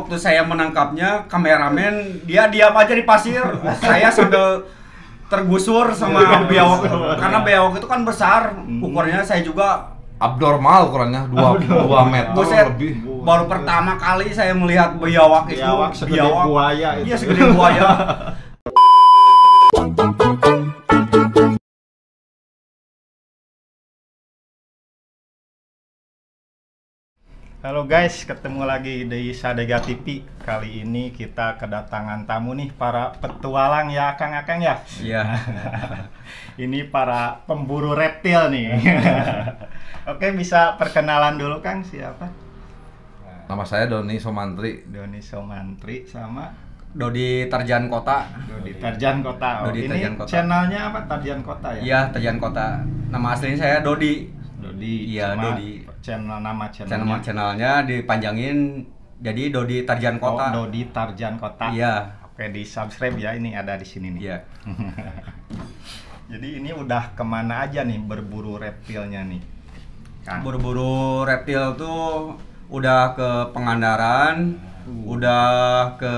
waktu saya menangkapnya, kameramen dia diam aja di pasir. Saya sambil tergusur sama biawak itu. Karena biawak itu kan besar, ukurannya saya juga abnormal ukurannya 2 meter Buset, lebih. baru pertama kali saya melihat biawak itu. Biawak segede buaya itu. Iya, segede buaya. Halo guys, ketemu lagi di Sadega TV. Kali ini kita kedatangan tamu nih, para petualang ya Akang-akang ya. Iya. Ini para pemburu reptil nih. Oke, bisa perkenalan dulu Kang, siapa? Nama saya Doni Somantri. Doni Somantri sama Dodi Tarjan Kota. Dodi Tarjan Kota. Oh, Dodi ini Tarjan Kota. channelnya apa? Tarjan Kota ya? Iya, Tarjan Kota. Nama aslinya saya Dodi. Dodi. Iya, Cuma Dodi. Channelnya dipanjangin jadi Dodi Tarjan Kota. Oh, Dodi Tarjan Kota. Iya. Oke, di subscribe ya, ini ada di sini nih. Iya. Jadi ini udah kemana aja nih berburu reptilnya nih, Kang? Berburu reptil tuh udah ke Pangandaran, udah ke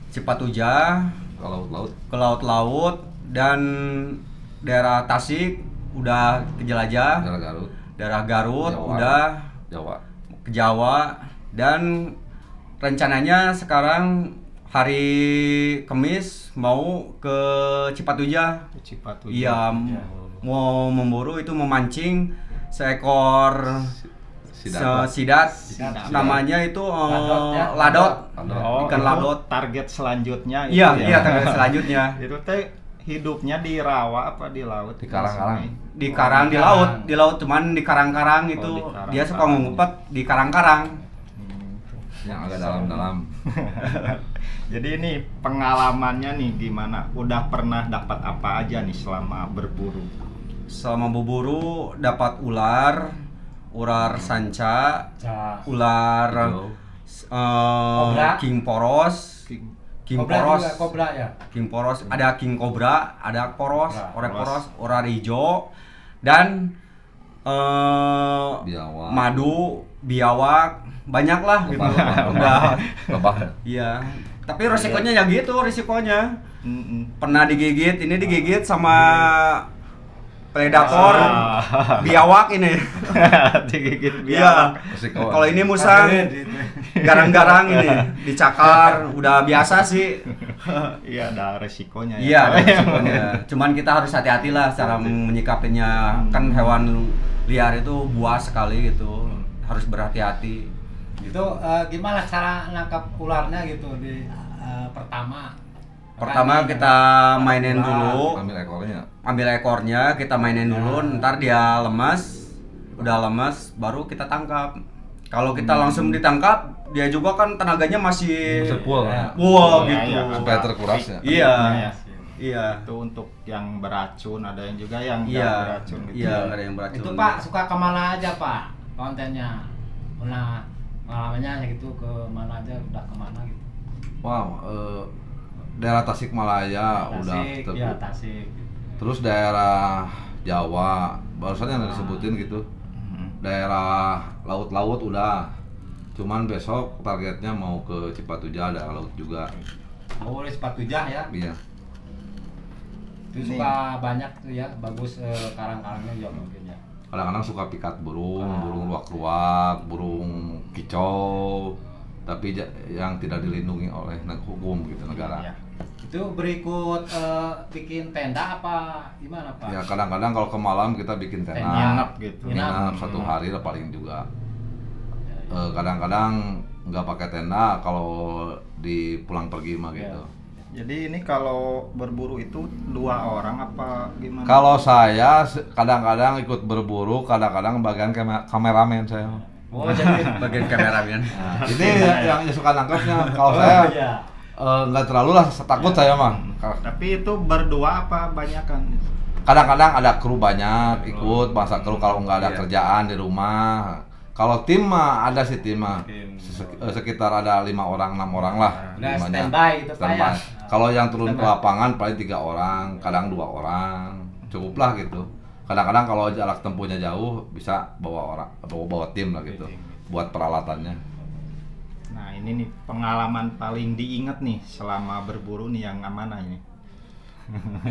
Cipatujah, Ke laut-laut. ke laut-laut, dan daerah Tasik udah ke Jelajah, Daerah Garut. daerah Garut Jawa. udah Jawa. ke Jawa, dan rencananya sekarang hari Kamis mau ke Cipatujah. Cipatujah. Iya, Ya. mau memburu itu, memancing seekor sidat. Namanya itu ladot. Oh, Ikan itu ladot. target selanjutnya itu Iya, ya? iya, target selanjutnya. Itu teh hidupnya di rawa apa di laut? Di karang-karang. Di karang, di laut, cuman di karang-karang itu di karang-karang. dia suka ngumpet di karang-karang. Yang agak dalam-dalam. Jadi ini pengalamannya nih gimana? Udah pernah dapat apa aja nih selama berburu? Selama berburu dapat ular sanca, ular Hijau. Kobra. king poros, king Kobra poros, juga, kobra ya. king poros, ada king cobra, ada poros, Kobra. poros, ular hijau, dan Biawak. madu, biawak, banyak lah gitu. Lebah. Udah, Lebah. iya. Tapi resikonya ya gitu, risikonya. Mm-mm. Pernah digigit, ini digigit sama predator, Ah. biawak ini. Digigit Iya. biawak. Resiko. Kalau ini musang, garang-garang ini, dicakar, udah biasa sih. Iya, ada resikonya ya. Iya, ada risikonya. Cuman kita harus hati-hati lah cara menyikapinya. Kan hewan liar itu buas sekali gitu, harus berhati-hati. Itu gimana cara nangkap ularnya gitu di pertama? Pertama kita mainin dulu, Ambil ekornya. ambil ekornya, kita mainin dulu, ntar dia lemas, udah lemas, baru kita tangkap. Kalau kita langsung ditangkap, dia juga kan tenaganya masih Sepul. wow Iya, gitu. iya. Supaya terkuras ya. Iya, Iya. iya, Itu untuk yang beracun, ada yang juga yang nggak iya, beracun gitu. iya, nggak ada yang beracun. Itu Pak suka kemana aja Pak kontennya? Pernah pengalamannya gitu ke mana aja, udah kemana gitu? Wow, daerah Tasikmalaya udah Tasik, terus. ya Tasik. Terus daerah Jawa, barusan yang disebutin gitu. Daerah laut-laut udah. Cuman besok targetnya mau ke Cipatujah, ada laut juga. Oh, boleh Cipatujah ya. Iya. Itu suka banyak tuh ya, bagus karang-karangnya juga mungkin ya. Kadang-kadang suka pikat burung, burung luwak-luwak, burung kicau, tapi yang tidak dilindungi oleh hukum gitu negara. Iya. Itu berikut bikin tenda apa gimana Pak? Ya kadang-kadang kalau ke malam kita bikin Tenda. tenda, Nginep gitu. nginep 1 hari lah paling juga. Kadang-kadang nggak pakai tenda kalau di pulang pergi mah gitu. Jadi ini kalau berburu itu 2 orang apa gimana? Kalau saya kadang-kadang ikut berburu, kadang-kadang bagian kameramen saya. Oh, jadi Bagian kameramen. Nah, ini yang suka nangkapnya. Kalau saya iya. nggak terlalu lah takut saya mah. Tapi itu berdua apa banyakan? Kadang-kadang ada kru banyak ikut, masa kru kalau nggak ada Iya. kerjaan di rumah. Kalau tim mah ada sih tim mah. Sekitar ada 5 orang, 6 orang lah. Udah Limanya. standby gitu Pak ya. Standby. Kalau yang turun ke Standby. lapangan paling 3 orang, kadang 2 orang. Cukup lah gitu. Kadang-kadang kalau jarak tempuhnya jauh bisa bawa tim lah gitu. Buat peralatannya. Nah ini nih pengalaman paling diingat nih selama berburu nih yang mana ini?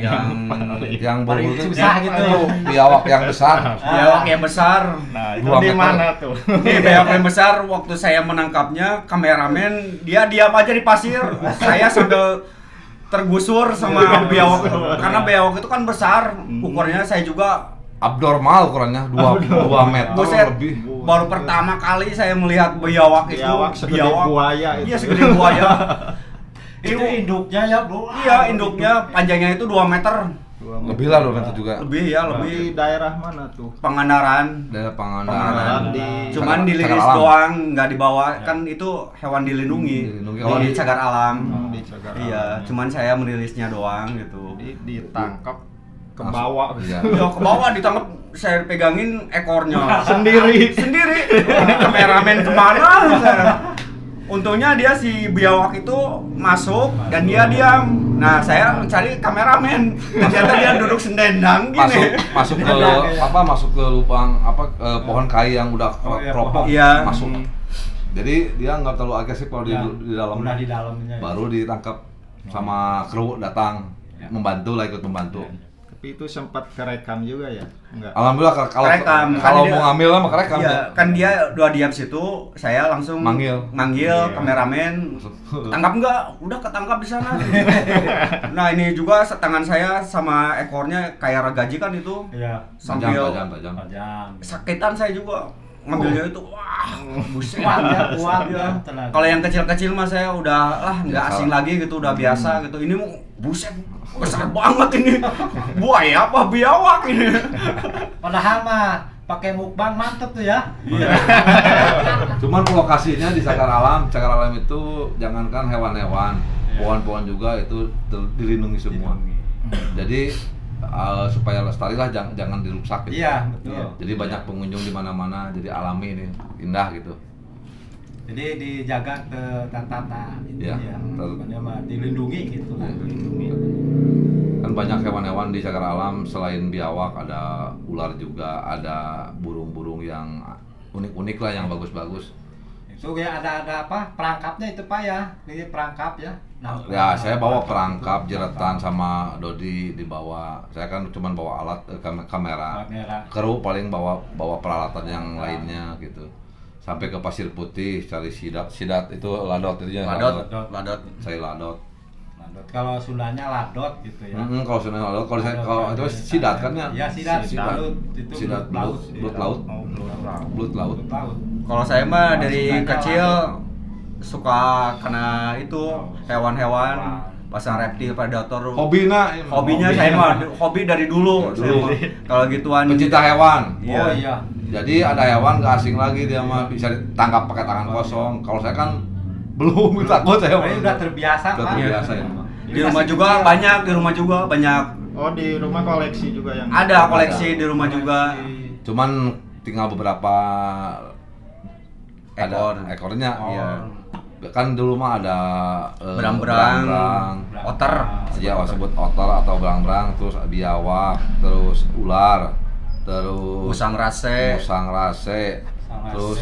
yang paling berburu susah gitu. biawak yang besar. Biawak yang besar. Nah itu 2 di meter. mana tuh? Nih biawak yang besar, waktu saya menangkapnya, kameramen dia diam aja di pasir. Saya sambil tergusur sama biawak itu. Karena biawak itu kan besar, ukurannya saya juga Abnormal ukurannya 2 meter Buset. lebih. Baru pertama kali saya melihat biawak itu. Biawak segede buaya itu. Iya, segede buaya. Itu induknya ya bro. Iya, induknya panjangnya itu 2 meter. Lebih lah 2 meter juga. Lebih ya, Di lebih. daerah mana tuh? Pangandaran. Daerah Pangandaran. Pangandaran. Cuman Cagar diliris alam. doang, nggak dibawa. Kan itu hewan dilindungi. Dilindungi. Oh, di cagar alam. Di cagar Iya, alam. cuman saya merilisnya doang gitu. Ditangkap ke Langsung. bawah. Iya. Ya ke bawah ditangkap, saya pegangin ekornya Sendiri. sendiri. Ini kameramen kemana? Untungnya dia si biawak itu masuk dan dia diam. Nah saya cari kameramen, ternyata dia duduk sendendang gini. Masuk ke masuk ke lubang pohon kai yang udah keropok Iya. masuk. Jadi dia nggak terlalu agresif kalau Ya, di dalam. udah di dalamnya. Baru ditangkap sama kru datang Ya. membantu lah, ikut membantu. Tapi itu sempat kerekam juga ya? Enggak. Alhamdulillah kalau Kerekam. kalau Kan mau dia- ngambil lah mah kerekam. Iya, kan dia udah diam situ, saya langsung Manggil. manggil kameramen. Tangkap nggak? Udah ketangkap di sana. Nah ini juga tangan saya sama ekornya kayak ragaji kan itu. Iya. Sambil Tajam. Tajam. sakitan saya juga ngambilnya itu. Wah, buset. Kuat ya, kuat Iya. ya. Tenaga. Kalau yang kecil-kecil mah saya udah lah nggak Biasa. asing lagi gitu, udah biasa gitu. Ini mau buset besar banget ini. Buaya apa biawak ini? Padahal mah pakai mukbang mantep tuh ya. Cuman lokasinya di cagar alam. Cagar alam itu jangankan hewan-hewan, pohon-pohon juga itu dilindungi semua. Jadi supaya lestari lah, jangan dirusak gitu. Iya, betul. Jadi banyak pengunjung di mana-mana, jadi alami ini, indah gitu. Jadi dijaga ke tata itu Iya, ya. betul. Makanya mah dilindungi gitu lah. Iya. Kan banyak hewan-hewan di cagar alam, selain biawak ada ular juga, ada burung-burung yang unik-unik lah, yang bagus-bagus. Itu ya ada apa? Perangkapnya itu Pak ya. Ini perangkap ya. Nah, Ya, saya bawa perangkap, jeretan sama Dodi dibawa. Saya kan cuma bawa alat kamera. kamera. Kru paling bawa peralatan yang lainnya gitu. Sampai ke Pasir Putih cari sidat itu ladot itu ya. Ladot. Saya ladot. Ladot. Kalau Sundanya ladot gitu ya. Kalau sudah ladot, kalau saya Ladot, kalau itu sidat kan ya. Iya, sidat. Belut. Itu Sidat belut belut laut. Belut laut. Belut laut. Kalau saya mah dari Sukanya kecil ladot. suka kena itu hewan-hewan, pasang reptil, predator. Hobinya saya mah hobi dari dulu. Dari Saya dulu. mah. Kalau gituan Pencinta hewan. Iya. Oh iya. Jadi ada hewan gak asing lagi, dia mah bisa ditangkap pakai tangan kosong. Kalau saya kan belum, takut saya. Ini udah terbiasa Udah Pak. terbiasa ya. Mah. Di rumah juga banyak, di rumah juga banyak. Oh di rumah koleksi juga yang Ada koleksi di rumah juga. Cuman tinggal beberapa Ekor. ekornya. Iya. Kan dulu mah ada Berang-berang, otter. Ya, sebut otter atau berang-berang, terus biawak, terus ular, terus Musang rase, terus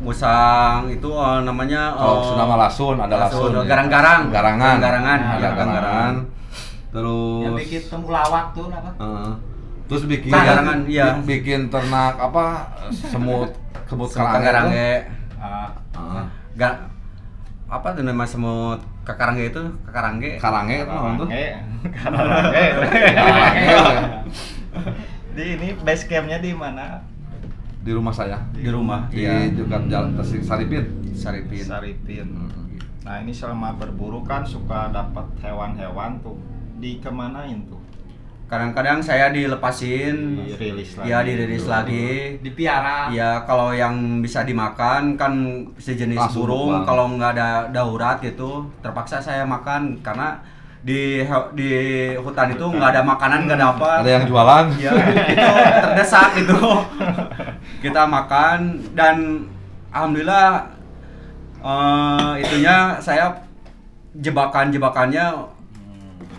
musang itu namanya kalau nama lasun, ada lasun, garang-garangan, garangan, ya, garangan, Yang terus bikin temulawak tuh apa? terus bikin Garangan, iya. bikin ternak apa semut karange. Heeh. Apa tuh nama semut karange itu? Karange. Karange itu apa tuh? Di ini base campnya di mana? Di rumah saya. Di rumah. Di Iya. dekat jalan Saripin. Saripin. Saripin. Hmm. Nah ini selama berburu kan suka dapat hewan-hewan tuh. Dikemanain tuh? Kadang-kadang saya dilepasin, Dirilis lagi. ya dirilis lagi. Dipiara. Ya kalau yang bisa dimakan kan sejenis Langsung burung, bang. kalau nggak ada daurat gitu, terpaksa saya makan karena di hutan itu nggak ada makanan, nggak ada apa. Ada yang jualan. Ya, itu terdesak gitu. Kita makan dan alhamdulillah itunya saya jebakannya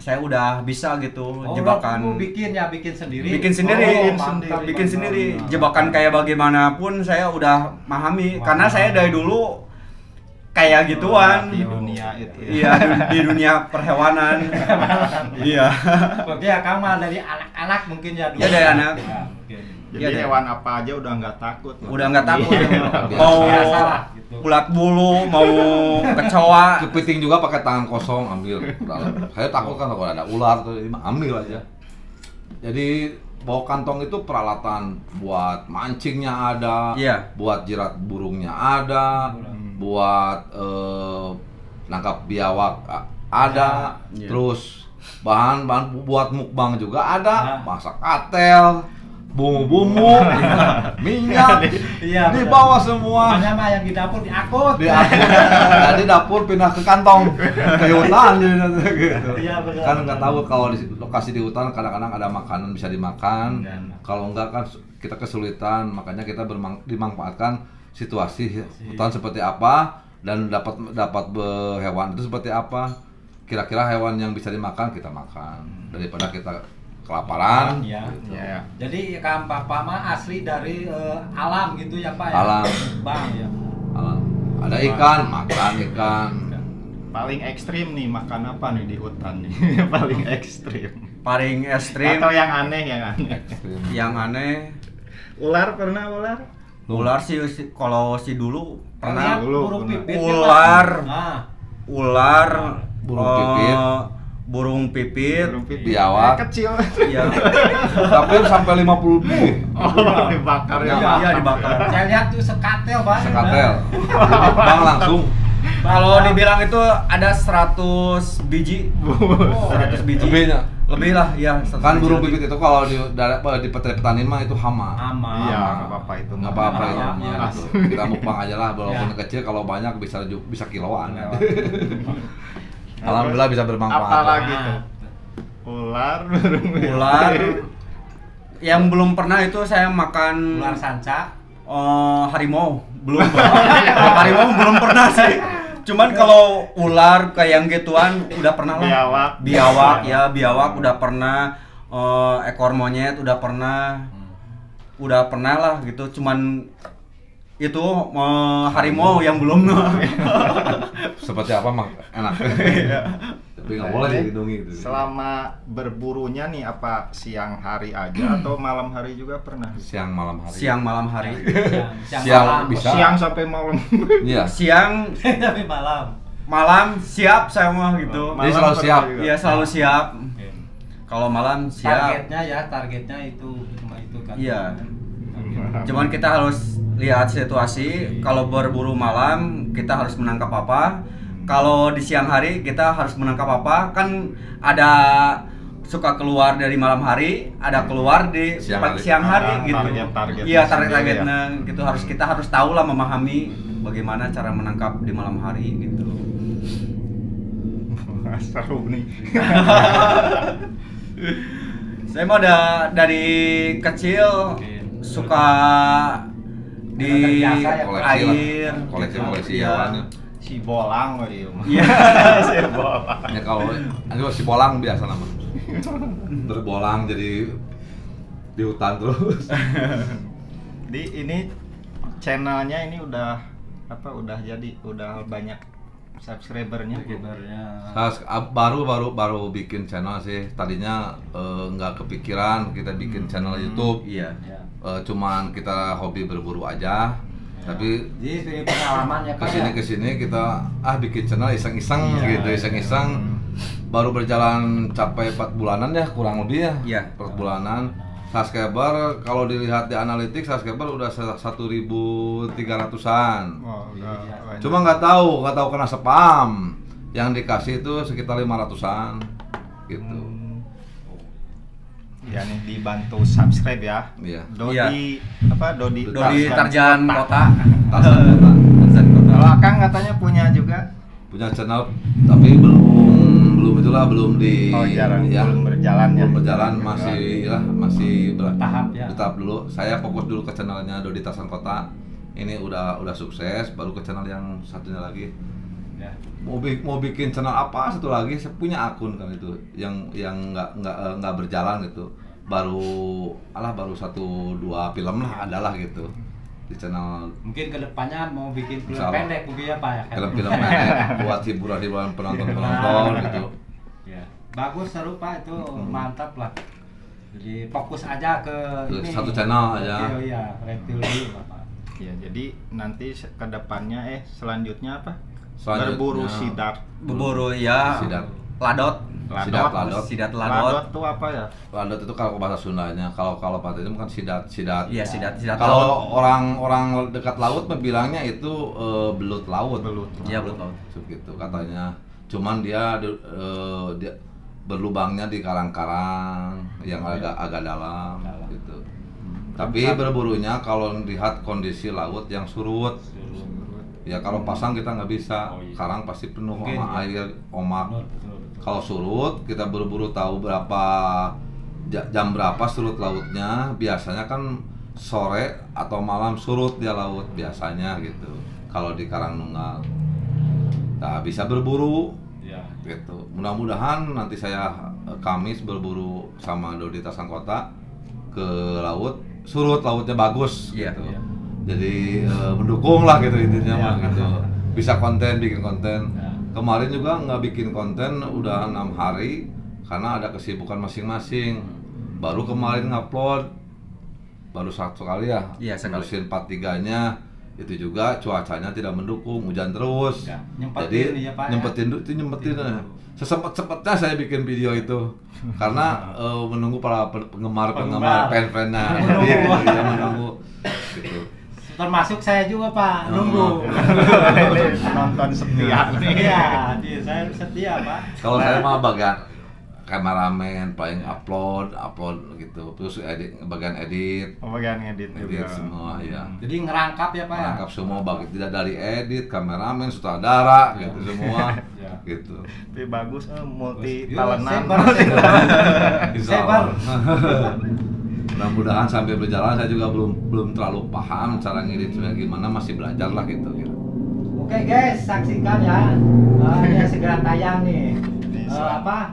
saya udah bisa gitu. Jebakan bikin sendiri. bikin sendiri, Mantap, bikin sendiri. mantap. Jebakan kayak bagaimanapun saya udah memahami karena saya dari dulu kayak gituan. di dunia itu. Iya, di dunia perhewanan. Iya. Oke, ya Kang mah dari anak-anak mungkin ya dulu. Iya, dari anak. Ya, mungkin. Jadi Iya, hewan apa aja udah nggak takut. Udah nggak takut. Iya. Mau Biasa lah, gitu. ulat bulu, mau kecoa. Kepiting juga pakai tangan kosong ambil. Saya takut kan kalau ada ular tuh, ini mah ambil aja. Jadi bawa kantong itu peralatan buat mancingnya ada, Iya. buat jirat burungnya ada, buat nangkap biawak ada, Iya. terus bahan-bahan buat mukbang juga ada, Nah. masak katel, bumbu-bumbu, minyak, Iya, dibawa semua. Makanya mah yang di dapur diangkut. Di dapur, jadi dapur pindah ke kantong, ke hutan jadi gitu. Iya, benar. Kan nggak tahu kalau di lokasi di hutan kadang-kadang ada makanan bisa dimakan. Dan Kalau enggak kan kita kesulitan, makanya kita dimanfaatkan situasi hutan seperti apa dan dapat hewan itu seperti apa. Kira-kira hewan yang bisa dimakan kita makan daripada kita kelaparan. ya. Gitu. Ya. Jadi Kang Papa mah asli dari alam gitu ya Pak ya? Alam. Bang ya. Ada ikan, makan ikan. Paling ekstrim nih makan apa nih di hutan nih? Paling ekstrim. Paling ekstrim Atau yang aneh, yang aneh Ular pernah ular? ular sih kalau si dulu pernah Lihat dulu, burung pernah. pipit ya, Pak? Ular. Nah, ular, Burung pipit. burung pipit, Burung pipit. Biawak. Kecil. iya, Tapi sampai 50 lebih. Oh, dibakar ya. iya, iya, dibakar. saya lihat tuh sekatel Pak. Sekatel. Bang langsung. Kalau dibilang itu ada 100 biji, 100 biji, Lebihnya. lebih lah, ya. 100 Kan biji burung lebih. pipit itu kalau di petani mah itu hama. Ama. Iya, nggak apa-apa itu. Nggak apa-apa Iya, itu. iya. Gitu. Kita mukbang aja lah, walaupun Ya. kecil kalau banyak bisa kiloan. Iya. Alhamdulillah bisa bermanfaat. Apalagi Nah, tuh? Ular, burung pipit. Ular. Yang belum pernah itu saya makan Ular sanca. harimau, belum. Harimau belum pernah sih. Cuman kalau ular kayak yang gituan udah pernah lah. Biawak. Biawak udah pernah. Ekor monyet udah pernah. Udah pernah lah gitu. Cuman itu harimau yang belum. Seperti apa mah enak. Tapi nggak boleh dilindungi gitu. Selama berburunya nih apa siang hari aja atau malam hari juga pernah? Siang malam hari. Siang malam hari. Siang malam. bisa. Siang sampai malam. Iya. Siang, Tapi malam. malam siap saya mah gitu. Jadi selalu pernah siap. juga. Iya selalu siap. Kalau malam siap. Targetnya itu cuma itu kan. Iya. Cuman kita harus lihat situasi. Kalau berburu malam kita harus menangkap apa. Kalau di siang hari kita harus menangkap apa. Kan ada suka keluar dari malam hari, ada keluar di siang hari gitu. Target-targetnya Iya, sendiri target-targetnya gitu kita harus tahu lah memahami bagaimana cara menangkap di malam hari gitu. Seru nih. Saya mah dari kecil suka di Biasa ya, air, koleksi Iya. hewan. Si bolang iya. Iya. Si bolang. Ya kalau si bolang biasa nama. Berbolang jadi di hutan terus. Ini channelnya ini udah udah banyak subscribernya. Baru bikin channel sih. Tadinya nggak kepikiran kita bikin channel YouTube. Iya. Cuman kita hobi berburu aja. Tapi Jadi dari pengalaman ya Pak. kesini kita bikin channel iseng-iseng Iya, gitu, iseng-iseng. Baru berjalan capai 4 bulanan ya, kurang lebih ya. Iya. 4 bulanan. Subscriber kalau dilihat di analitik subscriber udah 1.300-an. Oh, udah. Cuma nggak tahu kena spam. Yang dikasih itu sekitar 500-an gitu. Ya nih dibantu subscribe ya. Iya. Dodi Dodi Tarjan Kota. Tarzan Kota. Kalau Akang katanya punya juga. Punya channel tapi belum di Jarang, ya, belum berjalan ya. belum berjalan masih Tahap ya. bertahap dulu. Saya fokus dulu ke channelnya Dodi Tarzan Kota. Ini udah sukses, baru ke channel yang satunya lagi. Ya. Mau bikin channel apa satu lagi, saya punya akun kan itu yang nggak berjalan gitu. Baru 1-2 film lah adalah gitu. di channel Mungkin kedepannya mau bikin film Insya Allah. pendek mungkin ya Pak ya. film-film pendek buat hiburan penonton gitu. Ya. Bagus, seru Pak, itu mantap lah. Jadi fokus aja ke Ke ini. satu channel aja. Reptil, iya, reptil dulu Pak. Ya, jadi nanti ke depannya selanjutnya apa? Selanjutnya- Berburu sidat. Berburu ya. Sidat. Ladot. Ladot. Sidat Ladot ladot. tuh apa ya? Ladot itu kalau bahasa Sundanya, kalau Pak Teddy kan sidat. Iya, sidat ladot. Kalau orang dekat laut bilangnya itu belut laut. Iya, belut laut. Gitu katanya. Cuman dia berlubangnya di karang-karang yang agak dalam gitu. Tapi berburunya kalau lihat kondisi laut yang surut. Ya kalau pasang kita nggak bisa, karang pasti penuh Mungkin, sama ya. air omak. Betul. Kalau surut kita berburu tahu berapa jam berapa surut lautnya. Biasanya kan sore atau malam surut dia laut biasanya gitu. Kalau di Karangnunggal, nah bisa berburu Ya. gitu. Mudah-mudahan nanti saya Kamis berburu sama Dodi Tasangkota ke laut, surut lautnya bagus Iya, gitu. iya. Jadi mendukung lah gitu intinya Iya. mah gitu. Bisa bikin konten. Ya. Kemarin juga nggak bikin konten udah 6 hari karena ada kesibukan masing-masing. Baru kemarin ngupload baru satu kali ya. Iya, sekali. Ngurusin 43-nya itu juga cuacanya tidak mendukung, hujan terus. Ya, nyempetin Jadi ya, Pak, ya. nyempetin. Sesempet-sempetnya saya bikin video itu karena menunggu para penggemar Penggemar. fan-fannya. Menunggu. Iya, menunggu gitu. Termasuk saya juga Pak, Oh. nunggu. Nonton setia nih. Iya, saya setia Pak. Kalau saya mah bagian kameramen, paling upload gitu. Terus bagian edit Bagian edit juga. semua ya. Jadi ngerangkap ya Pak ya. Lengkap semua bagi tidak dari edit, kameramen, sutradara gitu semua. Ya. Gitu. Tapi bagus, multi Yuk, talentan. Insya Sebar. Allah. Mudah-mudahan sampai berjalan saya juga belum terlalu paham cara ngeditnya gimana, masih belajar lah gitu. Oke guys, saksikan ya. Ini segera tayang nih.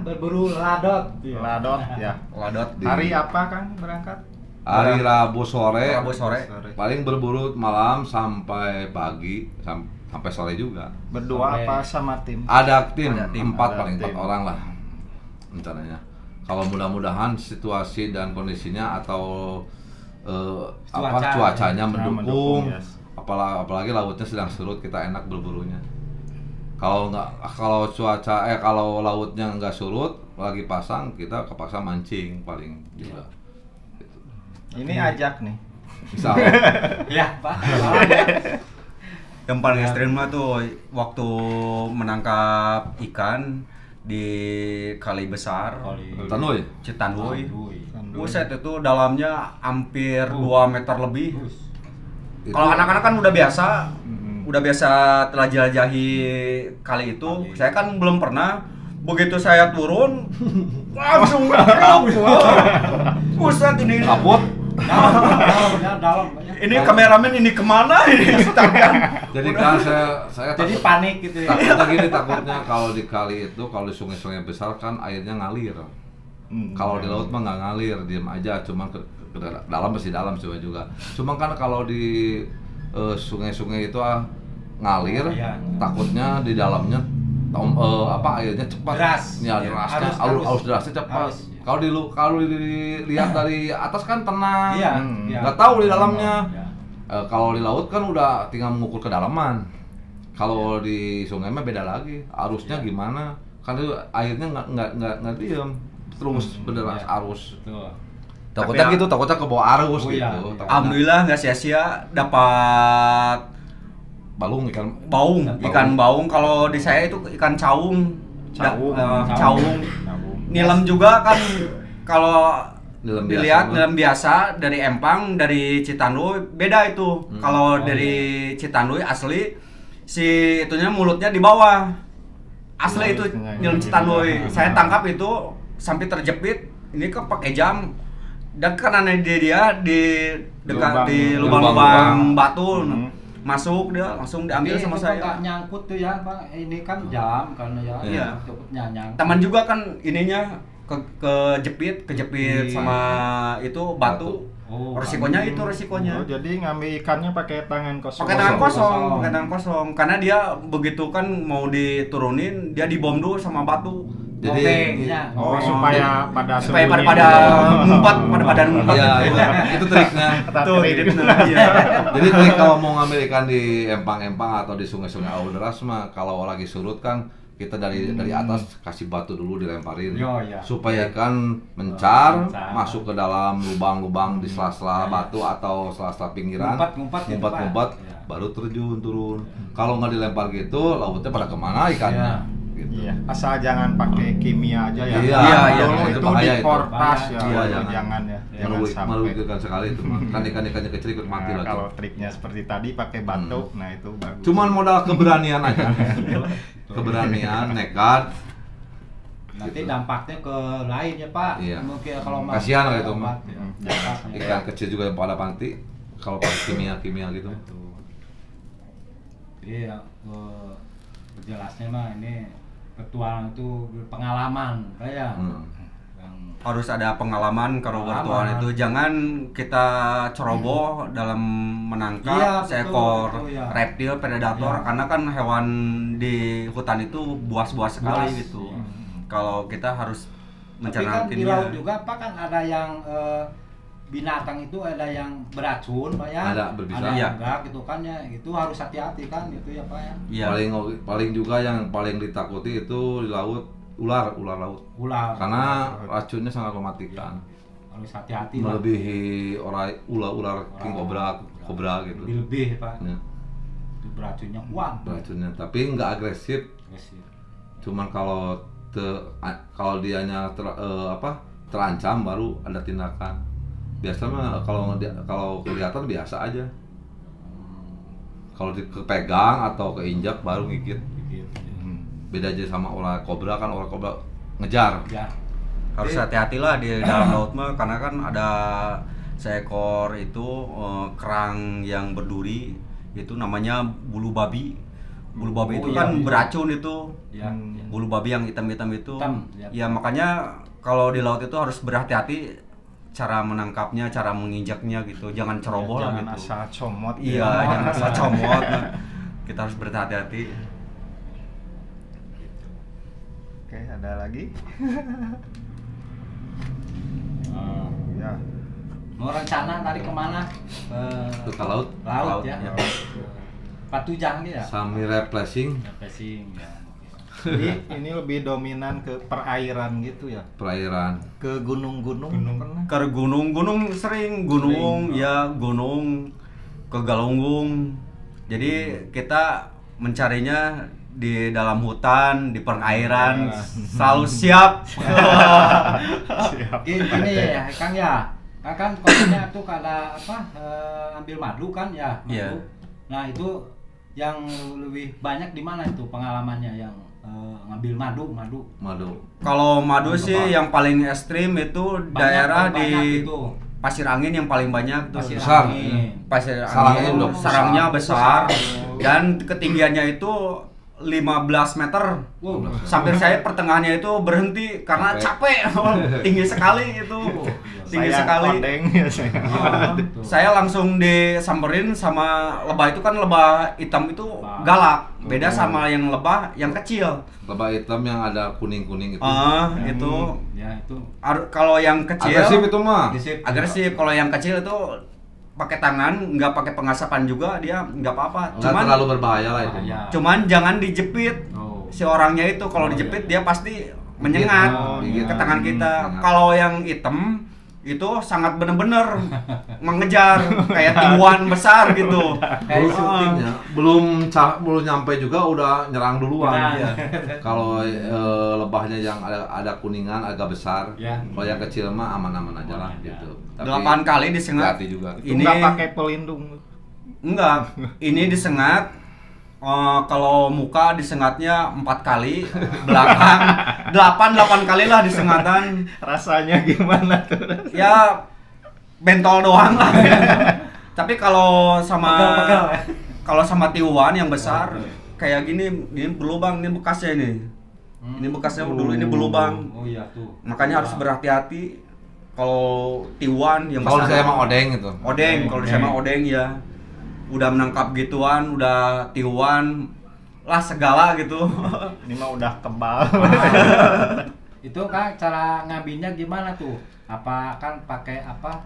Berburu ladot. Ladot ya. Ladot. Hari apa Kang berangkat? Hari Rabu sore. Rabu sore. Paling berburu malam sampai pagi sampai sore juga. Berdua Sampai- apa sama tim? Ada tim, Ada tim. 4 Ada paling 4 tim. orang lah rencananya. Kalau mudah-mudahan situasi dan kondisinya atau cuacanya mendukung, yes. apalagi lautnya sedang surut, kita enak berburunya. Kalau lautnya nggak surut, lagi pasang, kita kepaksa mancing paling juga. Gitu. Ini ajak nih. Insya Allah. Ya Pak. Yang paling ekstrim mah tuh waktu menangkap ikan di kali besar Tanoi. Citanduy. Citanduy. Buset, itu dalamnya hampir 2 meter lebih. Itu- Kalau anak-anak kan udah biasa, Mm. udah biasa telah jelajahi kali itu. Saya kan belum pernah. Begitu saya turun, langsung buset ini. Kaput. Dalam. Ini kameramen ini kemana ini? Jadi kan saya Jadi takut- panik gitu ya. takutnya gini, takutnya kalau di kali itu, kalau di sungai-sungai besar kan airnya ngalir. Kalau di laut mah nggak ngalir, diam aja, cuma ke dalam masih dalam juga. Cuma kan kalau di sungai-sungai itu ngalir, Iya. takutnya di dalamnya airnya cepat. Deras. Ya, Iya. derasnya, Arus. arus derasnya cepat. Arus. Kalau dilihat dari atas kan tenang, Iya. nggak tahu di dalamnya. Ya. Kalau di laut kan udah tinggal mengukur kedalaman. Kalau di sungai mah beda lagi, arusnya gimana? Kan itu airnya nggak diem, terus berderas Iya. arus. Betul. Takutnya Tapi gitu, takutnya ke bawah arus Oh, gitu. iya. Takutnya Alhamdulillah nggak sia-sia dapat balung ikan. baung, ikan baung. Kalau di saya itu ikan caung. Caung. Caung. Nilam juga kan kalau Nilam biasa, dilihat Bang. nilam biasa dari empang, dari Citanduy beda itu. Kalau Oh, dari Citanduy asli si itunya mulutnya di bawah. Asli itu nilam Citanduy. Saya tangkap itu sampai terjepit. Ini kan pakai jam. Dan karena dia di dekat di lubang-lubang batu masuk, dia langsung diambil Ini sama itu saya. nggak nyangkut tuh ya Pak. Ini kan jam karena ya. Iya. Cukupnya nyangkut. Teman juga kan ininya kejepit Iya. sama itu batu. Resikonya itu resikonya. Oh, jadi ngambil ikannya pakai tangan kosong. Pakai tangan kosong. Karena dia begitu kan mau diturunin, dia dibom dulu sama batu. Jadi supaya pada ngumpet pada badan ngumpet. Iya, itu triknya. Iya. Jadi trik kalau mau ngambil ikan di empang-empang atau di sungai-sungai air deras mah kalau lagi surut kan kita dari atas kasih batu dulu dilemparin supaya ikan mencar masuk ke dalam lubang-lubang di sela-sela batu atau sela-sela pinggiran ngumpet baru terjun turun. Kalau nggak dilempar gitu lautnya pada kemana ikannya gitu. Iya, asal jangan pakai kimia aja ya. Iya, itu bahaya di portas ya. Iya, Jangan ya. Jangan sampai. Merugikan sekali itu mah. Kan ikan-ikannya kecil ikut mati Nah, lagi. kalau triknya seperti tadi pakai batu, nah itu bagus. Cuman modal keberanian aja. Keberanian, nekat. Nanti dampaknya ke lain ya Pak. Iya. Mungkin kalau Kasihan lah itu mah. Ya. Ikan kecil juga yang pada panti kalau pakai kimia gitu. Iya, jelasnya mah ini petualang itu pengalaman kayak yang Harus ada pengalaman kalau bertualang itu. Jangan kita ceroboh dalam menangkap seekor reptil predator karena kan hewan di hutan itu buas-buas sekali gitu. Kalau kita harus mencernakannya. Tapi kan di laut mencernakannya. juga Pak kan ada yang binatang itu ada yang beracun Pak ya. Ada berbisa. Ada Iya. yang enggak gitu kan ya. Itu harus hati-hati kan gitu ya Pak ya. Iya. Paling juga yang paling ditakuti itu di laut ular laut. Ular. Karena racunnya sangat mematikan. Harus hati-hati lah. Melebihi ular king cobra gitu. Lebih Pak. Ya, Itu beracunnya kuat. racunnya tapi nggak agresif. Cuman kalau dianya terancam baru ada tindakan. Biasanya kalau kelihatan biasa aja. Kalau kepegang atau keinjak baru ngigit. Beda aja sama ular kobra kan, ular kobra ngejar. Ya. Harus hati-hati lah di dalam laut mah karena kan ada seekor itu kerang yang berduri itu namanya bulu babi. Bulu babi itu kan beracun itu. Ya. Bulu babi yang hitam-hitam itu. Ya. Ya makanya kalau di laut itu harus berhati-hati cara menangkapnya, cara menginjaknya gitu. Jangan ceroboh lah Jangan gitu. asal comot. Iya, jangan asal comot. Nah, kita harus berhati-hati. Oke, ada lagi? Ya. Mau rencana tadi kemana? Ke laut. Laut ya. Ya. Patujang ya. Sami refreshing Refreshing ya. Jadi ini lebih dominan ke perairan gitu ya. perairan. Ke gunung-gunung pernah? Ke gunung sering gunung ke Galunggung. Jadi kita mencarinya di dalam hutan, di perairan, selalu siap. Ini ya, Kang ya. Kan kontennya tuh kada ambil madu kan ya. Madu. Iya. Nah, itu yang lebih banyak di mana itu pengalamannya yang ngambil madu. Kalau madu sih yang paling ekstrim itu daerah di itu. Pasir Angin yang paling banyak tuh. Besar. Pasir Sarangnya Angin, udah sarangnya besar dan ketinggiannya itu 15 meter. Wow. Sampai saya pertengahannya itu berhenti karena capek. Tinggi sekali itu. Tinggi sekali. Odeng ya saya. Saya langsung disamperin sama lebah itu kan lebah hitam itu galak. Beda sama yang lebah yang kecil. Lebah hitam yang ada kuning-kuning itu. Itu. Ya, itu. Kalau yang kecil Agresif itu mah. agresif. Kalau yang kecil itu pakai tangan, nggak pakai pengasapan juga dia nggak apa-apa. Nggak terlalu berbahaya lah itu. Ya. Cuman jangan dijepit. Oh. Si orangnya itu kalau dijepit dia pasti menyengat Gigit. ke tangan kita. Menyengat. Kalau yang hitam itu sangat bener-bener mengejar kayak tibuan besar gitu. Belum syutingnya, belum nyampe juga udah nyerang duluan. Iya. Kalau lebahnya yang ada kuningan agak besar, Ya. kalau yang kecil mah aman-aman aja lah Aman aja. gitu. 8 kali disengat. hati juga. Ini nggak pakai pelindung. Enggak, ini disengat. Kalau muka disengatnya 4 kali, belakang 8 kali lah disengatan. Rasanya gimana tuh? Ya bentol doang lah. Tapi kalau sama tiuan yang besar kayak gini berlubang, ini bekasnya ini. Ini bekasnya dulu ini berlubang. Oh iya tuh. Makanya harus berhati-hati. Kalau tiwan yang Kalau besar. saya emang odeng gitu. Odeng, kalau saya mah odeng ya. Udah menangkap gituan, udah tiwan lah segala gitu. Ini mah udah kebal. Itu Kang cara ngambilnya gimana tuh? Apa kan pakai apa?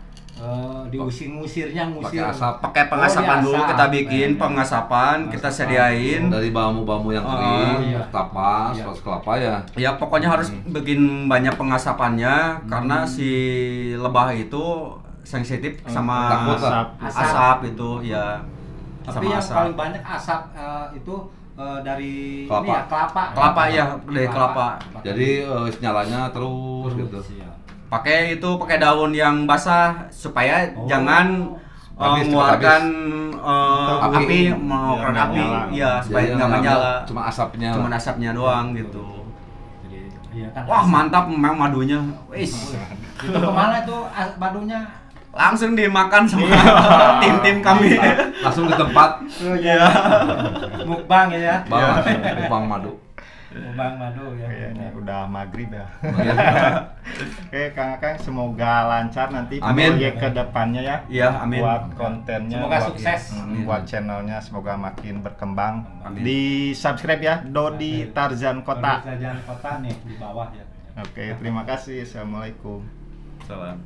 Diusir-ngusirnya ngusir. Pakai asap. Pakai pengasapan dulu diasap. kita bikin pengasapan, kita sediain. Dari bambu-bambu yang kering, iya. tapas, Iya. pas kelapa ya. Ya pokoknya harus bikin banyak pengasapannya karena si lebah itu sensitif sama takut lah. asap itu ya. Tapi Sama yang asap. paling banyak asap itu dari Kelapa. ini ya, kelapa. Kelapa ya, dari kelapa. Jadi nyalanya terus gitu. Iya. Pakai daun yang basah supaya Oh. jangan Habis, mengeluarkan Api. api, mengeluarkan Biar api, nggak nyala. ya supaya Jadi nggak menyala. Cuma asapnya. Cuma asapnya doang gitu. Jadi iya kan. Wah asap. mantap memang madunya. Wis. Itu kemana tuh badunya? Langsung dimakan sama tim-tim kami. Langsung di tempat. Oh iya. Mukbang ya. Bang, bang madu. Mukbang madu ya. Kayaknya udah maghrib ya. Iya. Oke, Kang Akang semoga lancar nanti Amin. proyek ke depannya ya. Iya, amin. Buat kontennya, Semoga buat- sukses. buat channelnya semoga makin berkembang. Amin. Di subscribe ya, Dodi Tarzan Kota. Jalan kota nih di bawah ya. Oke, terima kasih. Assalamualaikum. Salam.